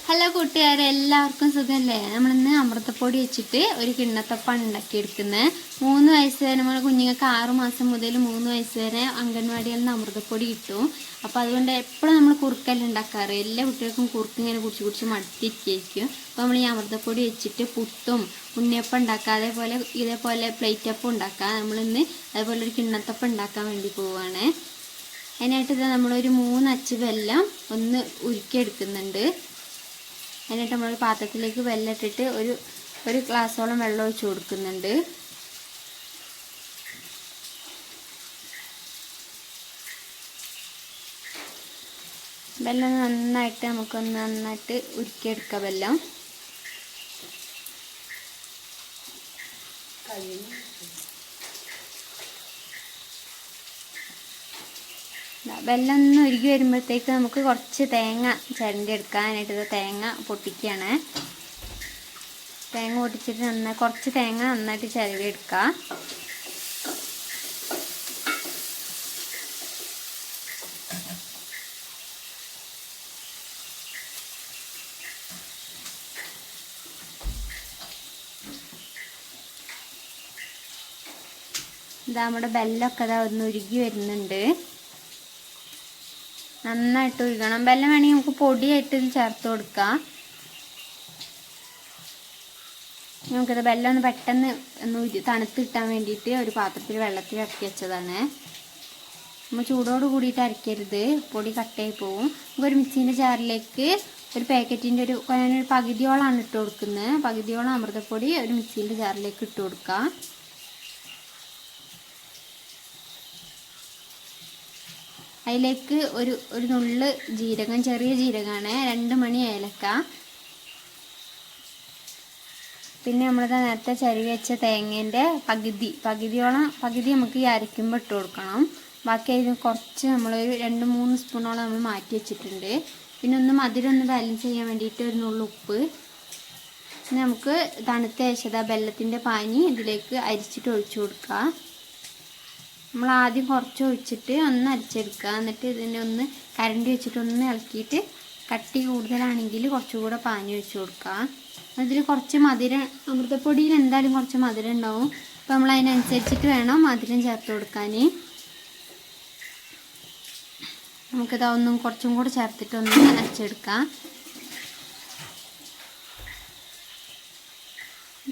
Hello കൂട്ടുകാരെ, എല്ലാവർക്കും സുഖമല്ലേ? നമ്മളിന്ന് അമൃതപ്പൊടി വെച്ചിട്ട് ഒരു കിണ്ണത്തപ്പാണ് ഉണ്ടാക്കിയെടുക്കുന്നത്. 3 വയസ്സ് വരെ നമ്മൾ കുഞ്ഞുങ്ങൾക്ക് 6 മാസം മുതൽ 3 വയസ്സ് വരെ അംഗൻവാടിയിൽ നിന്ന് അമൃതപ്പൊടി കിട്ടും. അപ്പോൾ അതുകൊണ്ട് എപ്പോഴും നമ്മൾ കുറുക്കല്ല ഉണ്ടാക്കാറ്. എല്ലാ കുട്ടികൾക്കും കുറുക്ക് ഇങ്ങനെ കുടിച്ച് മടുത്തിരിക്കും. അപ്പോൾ നമ്മൾ ഈ അമൃതപ്പൊടി വെച്ചിട്ട് പുട്ടും ഉണ്ണിയപ്പം ഉണ്ടാക്കുക, ഇതേപോലെ പ്ലേറ്റ് അപ്പം ഉണ്ടാക്കുക. നമ്മളിന്ന് അതേപോലെ ഒരു കിണ്ണത്തപ്പം ഉണ്ടാക്കാൻ വേണ്ടി പോവുകയാണ്. അതിനായിട്ട് ഇത് നമ്മളൊരു 3 അച്ച് വെല്ലം ഒന്ന് ഉരുക്കിയെടുക്കുന്നുണ്ട്. എന്നിട്ട് നമ്മളൊരു പാത്രത്തിലേക്ക് വെള്ളം ഇട്ടിട്ട് ഒരു ഗ്ലാസ്സോളം വെള്ളം ഒഴിച്ച് കൊടുക്കുന്നുണ്ട്. വെള്ളം നന്നായിട്ട് ഉരുക്കിയെടുക്കാം. വെള്ളം ഒന്ന് ഉരുകി വരുമ്പോഴത്തേക്ക് നമുക്ക് കുറച്ച് തേങ്ങ ചിരണ്ടി എടുക്കാനായിട്ട് തേങ്ങ പൊട്ടിക്കുകയാണ്. തേങ്ങ പൊട്ടിച്ചിട്ട് കുറച്ച് തേങ്ങ നന്നായിട്ട് ചിരണ്ടി എടുക്കുക. ഇതാ നമ്മുടെ ബെല്ലൊക്കെ ഒന്ന് ഉരുകി വരുന്നുണ്ട്. നന്നായിട്ട് ഉരുകണം. വെള്ളം വേണമെങ്കിൽ നമുക്ക് പൊടിയായിട്ട് ഇതിൽ ചേർത്ത് കൊടുക്കാം. നമുക്കിത് വെള്ളം ഒന്ന് പെട്ടെന്ന് തണുത്ത് കിട്ടാൻ വേണ്ടിയിട്ട് ഒരു പാത്രത്തിൽ വെള്ളത്തിൽ ഇറക്കി വെച്ചതാണ്. നമ്മൾ ചൂടോട് കൂടിയിട്ട് അരക്കരുത്, പൊടി കട്ടയായി പോവും. നമുക്കൊരു മിക്സീൻ്റെ ജാറിലേക്ക് ഒരു പാക്കറ്റിൻ്റെ ഒരു പകുതിയോളാണ് ഇട്ട് കൊടുക്കുന്നത്. പകുതിയോളം അമൃതപ്പൊടി ഒരു മിക്സീൻ്റെ ജാറിലേക്ക് ഇട്ട് കൊടുക്കാം. അതിലേക്ക് ഒരു നുള്ള് ജീരകം, ചെറിയ ജീരകമാണ്, 2 മണി ഏലക്ക, പിന്നെ നമ്മളിത് നേരത്തെ ചരുവി വെച്ച തേങ്ങേൻ്റെ പകുതി നമുക്ക് ഈ അരയ്ക്കുമ്പോൾ ഇട്ട് കൊടുക്കണം. ബാക്കി അതിന് കുറച്ച് നമ്മളൊരു 2-3 സ്പൂണോളം നമ്മൾ മാറ്റി വെച്ചിട്ടുണ്ട്. പിന്നെ മധുരം ബാലൻസ് ചെയ്യാൻ വേണ്ടിയിട്ട് ഒരു നുള്ളു ഉപ്പ്. പിന്നെ നമുക്ക് തണുത്ത ശേഷം വെല്ലത്തിൻ്റെ പാനി ഇതിലേക്ക് അരിച്ചിട്ട് ഒഴിച്ചു കൊടുക്കുക. നമ്മൾ ആദ്യം കുറച്ച് ഒഴിച്ചിട്ട് ഒന്ന് അരിച്ചെടുക്കുക. എന്നിട്ട് ഇതിനെ കരണ്ടി വെച്ചിട്ട് ഇളക്കിയിട്ട് കട്ടി കൂടുതലാണെങ്കിൽ കുറച്ചുകൂടെ പാനി ഒഴിച്ച് കൊടുക്കുക. അതിൽ കുറച്ച് മധുരം, അമൃതപ്പൊടിയിൽ എന്തായാലും കുറച്ച് മധുരം ഉണ്ടാവും. അപ്പോൾ നമ്മൾ അതിനനുസരിച്ചിട്ട് വേണം മധുരം ചേർത്ത് കൊടുക്കാൻ. നമുക്കിത് കുറച്ചും കൂടെ ചേർത്തിട്ട് അരച്ചെടുക്കാം.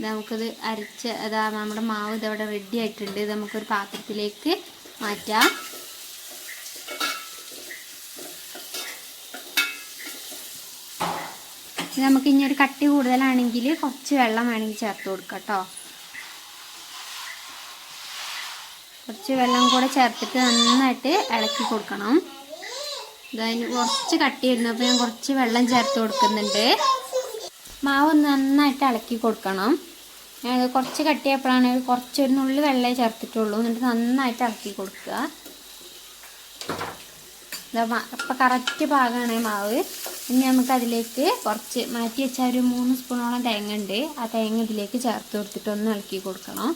നമുക്കിത് നമ്മുടെ മാവ് ഇതവിടെ റെഡി ആയിട്ടുണ്ട്. ഇത് നമുക്കൊരു പാത്രത്തിലേക്ക് മാറ്റാം. നമുക്ക് ഇനി ഒരു കട്ടി കൂടുതലാണെങ്കിൽ കുറച്ച് വെള്ളം വേണമെങ്കിൽ ചേർത്ത് കൊടുക്കാം കേട്ടോ. കുറച്ച് വെള്ളം കൂടെ ചേർത്തിട്ട് നന്നായിട്ട് ഇളക്കി കൊടുക്കണം. അതിന് കുറച്ച് കട്ടി വരുന്നപ്പോൾ ഞാൻ കുറച്ച് വെള്ളം ചേർത്ത് കൊടുക്കുന്നുണ്ട്. മാവ് നന്നായിട്ട് ഇളക്കി കൊടുക്കണം. കുറച്ച് കട്ടിയപ്പോഴാണ് കുറച്ചൊരു നുള്ളി വെള്ളമേ ചേർത്തിട്ടുള്ളൂ. എന്നിട്ട് നന്നായിട്ട് ഇളക്കി കൊടുക്കുക. ഇപ്പം കറക്റ്റ് പാകമാണ് മാവ്. ഇനി നമുക്ക് അതിലേക്ക് കുറച്ച് മാറ്റി വെച്ചാൽ ഒരു 3 സ്പൂണോളം തേങ്ങ ഉണ്ട്. ആ തേങ്ങ ഇതിലേക്ക് ചേർത്ത് കൊടുത്തിട്ട് ഇളക്കി കൊടുക്കണം.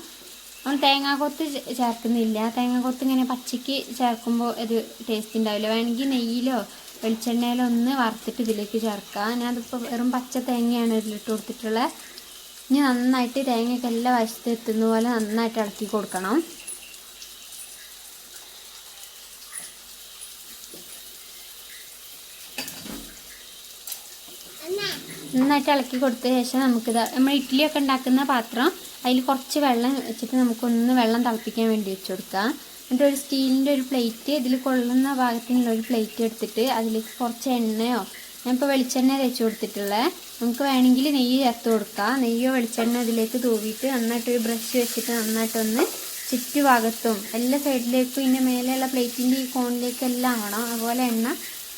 നമ്മൾ തേങ്ങാക്കൊത്ത് ചേർക്കുന്നില്ല. തേങ്ങാക്കൊത്ത് ഇങ്ങനെ പച്ചയ്ക്ക് ചേർക്കുമ്പോൾ ഒരു ടേസ്റ്റ് ഉണ്ടാവില്ല. വേണമെങ്കിൽ നെയ്യിലോ വെളിച്ചെണ്ണയിലോ വറുത്തിട്ട് ഇതിലേക്ക് ചേർക്കാം. ഞാനതിപ്പോൾ വെറും പച്ച തേങ്ങയാണ് ഇതിലിട്ട് കൊടുത്തിട്ടുള്ളത്. ഇനി നന്നായിട്ട് തേങ്ങയൊക്കെ എല്ലാ വശത്തും എത്തുന്ന പോലെ നന്നായിട്ട് ഇളക്കി കൊടുക്കണം. നന്നായിട്ട് ഇളക്കി കൊടുത്ത ശേഷം നമുക്കിത് നമ്മൾ ഇഡ്ഡലിയൊക്കെ ഉണ്ടാക്കുന്ന പാത്രം, അതിൽ കുറച്ച് വെള്ളം വെച്ചിട്ട് വെള്ളം തിളപ്പിക്കാൻ വേണ്ടി വെച്ച് കൊടുക്കാം. എന്നിട്ട് ഒരു സ്റ്റീലിൻ്റെ ഒരു പ്ലേറ്റ്, ഇതിൽ കൊള്ളുന്ന ഭാഗത്തിനുള്ള ഒരു പ്ലേറ്റ് എടുത്തിട്ട് അതിലേക്ക് കുറച്ച് എണ്ണയോ, ഞാനിപ്പോൾ വെളിച്ചെണ്ണ തേച്ച് കൊടുത്തിട്ടുള്ളത്. നമുക്ക് വേണമെങ്കിൽ നെയ്യ് ചേർത്ത് കൊടുക്കാം. നെയ്യോ വെളിച്ചെണ്ണ ഇതിലേക്ക് തൂവിയിട്ട് നന്നായിട്ടൊരു ബ്രഷ് വെച്ചിട്ട് ചുറ്റുഭാഗത്തും എല്ലാ സൈഡിലേക്കും ഇതിൻ്റെ മേലെയുള്ള പ്ലേറ്റിൻ്റെ ഈ കോണിലേക്കെല്ലാം ആവണം. അതുപോലെ എണ്ണ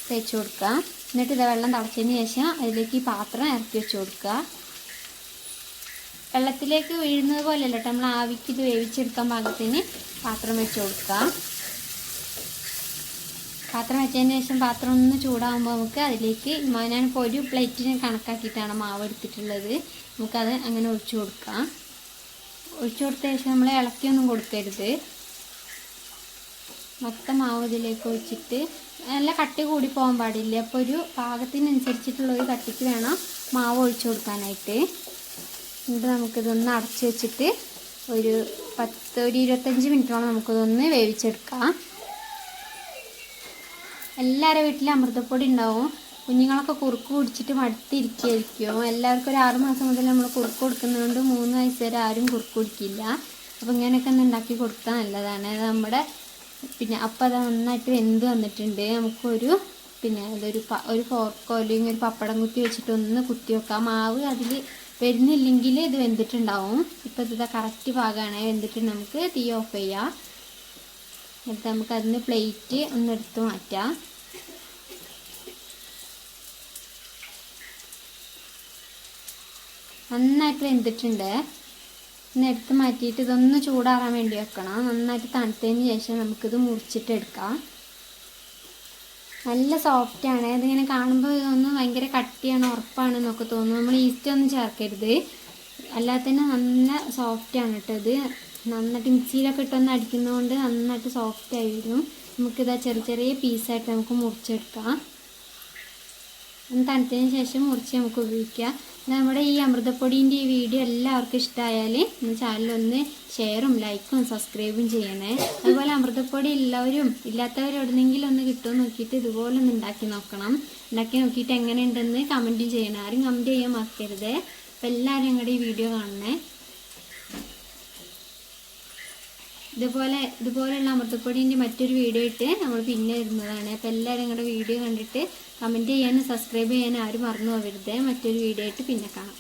തേച്ച് കൊടുക്കുക. എന്നിട്ട് ഇത് വെള്ളം തിളച്ചതിന് ശേഷം അതിലേക്ക് ഈ പാത്രം ഇറക്കി വെച്ച് കൊടുക്കുക. വെള്ളത്തിലേക്ക് വീഴുന്നത് പോലെയല്ല കേട്ടോ, നമ്മൾ ആവിക്ക് ഇത് വേവിച്ചെടുക്കാൻ പാകത്തിന് പാത്രം വെച്ച് കൊടുക്കുക. പാത്രം വെച്ചതിന് ശേഷം പാത്രം ചൂടാകുമ്പോൾ നമുക്ക് അതിലേക്ക് ഞാനിപ്പോൾ ഒരു പ്ലേറ്റിന് കണക്കാക്കിയിട്ടാണ് മാവ് എടുത്തിട്ടുള്ളത്. നമുക്കത് അങ്ങനെ ഒഴിച്ചു കൊടുക്കാം. ഒഴിച്ചു കൊടുത്ത ശേഷം നമ്മൾ ഇളക്കിയൊന്നും കൊടുക്കരുത്. മൊത്തം മാവ് ഇതിലേക്ക് ഒഴിച്ചിട്ട് നല്ല കട്ടി കൂടി പോകാൻ പാടില്ല. അപ്പോൾ ഒരു പാകത്തിനനുസരിച്ചിട്ടുള്ള ഒരു കട്ടിക്ക് വേണം മാവ് ഒഴിച്ചു കൊടുക്കാനായിട്ട്. എന്നിട്ട് നമുക്കിതൊന്ന് അടച്ചു വെച്ചിട്ട് ഒരു 25 മിനിറ്റോളം നമുക്കിതൊന്ന് വേവിച്ചെടുക്കാം. എല്ലാവരുടെ വീട്ടിലും അമൃതപ്പൊടി ഉണ്ടാവും. കുഞ്ഞുങ്ങളൊക്കെ കുറുക്ക് കുടിച്ചിട്ട് മടുത്തിരിക്കുകയായിരിക്കും. എല്ലാവർക്കും ഒരു 6 മാസം മുതൽ നമ്മൾ കുറുക്ക് കൊടുക്കുന്നതുകൊണ്ട് 3 വയസ്സ് വരെ ആരും കുറുക്ക് കുടിക്കില്ല. അപ്പോൾ ഇങ്ങനെയൊക്കെ ഒന്ന് ഉണ്ടാക്കി കൊടുത്താൽ നല്ലതാണ്. നമ്മുടെ അപ്പം അത് നന്നായിട്ട് വെന്ത് വന്നിട്ടുണ്ട്. നമുക്കൊരു അതൊരു ഫോർക്കോ അല്ലെങ്കിൽ ഒരു പപ്പടം കുത്തി വെച്ചിട്ട് ഒന്ന് കുത്തി വെക്കാം. മാവ് അതിൽ വരുന്നില്ലെങ്കിൽ ഇത് വെന്തിട്ടുണ്ടാവും. ഇപ്പോൾ ഇത് കറക്റ്റ് പാകമാണ്, വെന്തിട്ട് നമുക്ക് തീ ഓഫ് ചെയ്യാം. എന്നിട്ട് നമുക്ക് അതിന് പ്ലേറ്റ് ഒന്ന് എടുത്ത് മാറ്റാം. നന്നായിട്ട് വെന്തിട്ടുണ്ട്. ഒന്ന് എടുത്ത് മാറ്റിയിട്ട് ഇതൊന്ന് ചൂടാറാൻ വേണ്ടി വെക്കണം. നന്നായിട്ട് തണുത്തതിന് ശേഷം നമുക്കിത് മുറിച്ചിട്ട് എടുക്കാം. നല്ല സോഫ്റ്റാണ്. ഇതിങ്ങനെ കാണുമ്പോൾ ഇതൊന്ന് ഭയങ്കര കട്ടിയാണ്, ഉറപ്പാണെന്നൊക്കെ തോന്നും. നമ്മൾ ഈസ്റ്റ് ഒന്നും ചേർക്കരുത്, അല്ലാതെ തന്നെ നല്ല സോഫ്റ്റാണ് കേട്ടോ. ഇത് നന്നായിട്ട് മിക്സിയിലൊക്കെ ഇട്ടൊന്ന് അടിക്കുന്നതുകൊണ്ട് നന്നായിട്ട് സോഫ്റ്റായി വരും. നമുക്കിതാ ചെറിയ ചെറിയ പീസായിട്ട് നമുക്ക് മുറിച്ചെടുക്കാം. ഒന്ന് തണുത്തതിന് ശേഷം മുറിച്ച് നമുക്ക് ഉപയോഗിക്കാം. നമ്മുടെ ഈ അമൃതപ്പൊടീൻ്റെ ഈ വീഡിയോ എല്ലാവർക്കും ഇഷ്ടമായാൽ ചാനലൊന്ന് ഷെയറും ലൈക്കും സബ്സ്ക്രൈബും ചെയ്യണേ. അതുപോലെ അമൃതപ്പൊടി ഉള്ളവരും ഇല്ലാത്തവരും എവിടെന്നെങ്കിലും ഒന്ന് കിട്ടുമെന്ന് നോക്കിയിട്ട് ഇതുപോലെ ഒന്ന് ഉണ്ടാക്കി നോക്കണം. ഉണ്ടാക്കി നോക്കിയിട്ട് എങ്ങനെയുണ്ടെന്ന് കമൻറ്റും ചെയ്യണം. ആരും കമൻറ്റ് ചെയ്യാൻ മറക്കരുത്. അപ്പോൾ എല്ലാവരും ഞങ്ങളുടെ ഈ വീഡിയോ കാണണേ. ഇതുപോലെയുള്ള അമൃതപ്പൊടീൻ്റെ മറ്റൊരു വീഡിയോ ഇട്ട് നമ്മൾ പിന്നെ വരുന്നതാണ്. അപ്പോൾ എല്ലാവരും ഞങ്ങളുടെ വീഡിയോ കണ്ടിട്ട് കമൻറ്റ് ചെയ്യാനും സബ്സ്ക്രൈബ് ചെയ്യാനും ആരും മറന്നു പോകരുത്. മറ്റൊരു വീഡിയോ ആയിട്ട് പിന്നെ കാണാം.